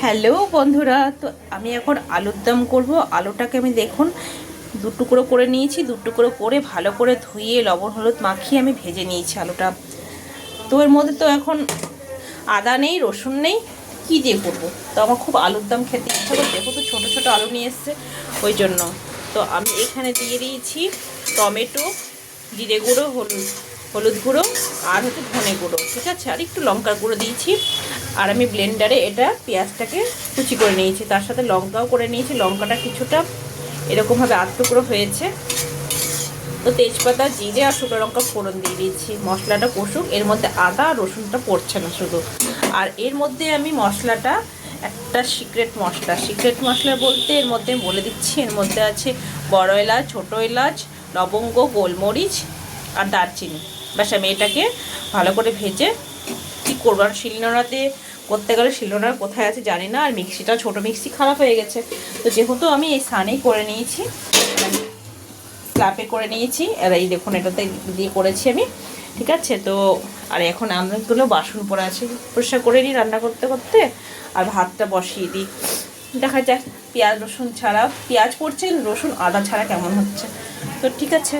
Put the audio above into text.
Hello বন্ধুরা, তো আমি এখন আলুর দম করব। আলুটাকে আমি দেখুন দু টুকরো করে নিয়েছি, দু টুকরো করে ভালো করে ধুয়ে লবণ হলুদ মাখিয়ে আমি ভেজে নিয়েছি আলুটা। তো এর মধ্যে তো এখন আদা নেই, রসুন নেই, কী দিয়ে করবো? তো আমার খুব আলুর দম খেতে ইচ্ছা করছে, যেহেতু ছোটো ছোটো আলু নিয়ে এসছে ওই জন্য। তো আমি এখানে দিয়ে দিয়েছি টমেটো, জিরে গুঁড়ো, হলুদ গুঁড়ো আর ধনে গুঁড়ো, ঠিক আছে, আর একটু লঙ্কার গুঁড়ো দিয়েছি। আর আমি ব্লেন্ডারে এটা পেঁয়াজটাকে কুচি করে নিয়েছি, তার সাথে লঙ্কাও করে নিয়েছি। লঙ্কাটা কিছুটা এরকমভাবে টুকরো হয়েছে। তো তেজপাতা, জিরে আর শুকনো লঙ্কা ফোড়ন দিয়ে দিয়েছি। মশলাটা কষুক, এর মধ্যে আদা আর রসুনটা পড়ছে না শুধু। আর এর মধ্যে আমি মশলাটা একটা সিক্রেট মশলা বলতে এর মধ্যে বলে দিচ্ছি, এর মধ্যে আছে বড় এলাচ, ছোটো এলাচ, লবঙ্গ, গোলমরিচ আর দারচিনি। ব্যাস আমি এটাকে ভালো করে ভেজে কী করবো। আর শিলনোড়াতে করতে গেলে শিলনোড়ার কোথায় আছে জানি না, আর মিক্সিটা ছোটো মিক্সি খারাপ হয়ে গেছে। তো যেহেতু আমি এই সানেই করে নিয়েছি, স্ল্যাপে করে নিয়েছি, আর এই দেখুন এটাতে দিয়ে করেছি আমি, ঠিক আছে। তো আর এখন অনেকগুলো বাসন পড়ে আছে, পরিষ্কার করে নিই রান্না করতে করতে, আর ভাতটা বসিয়ে দিই। দেখা যাক পেঁয়াজ রসুন ছাড়া, পেঁয়াজ পড়ছে, রসুন আদা ছাড়া কেমন হচ্ছে। তো ঠিক আছে,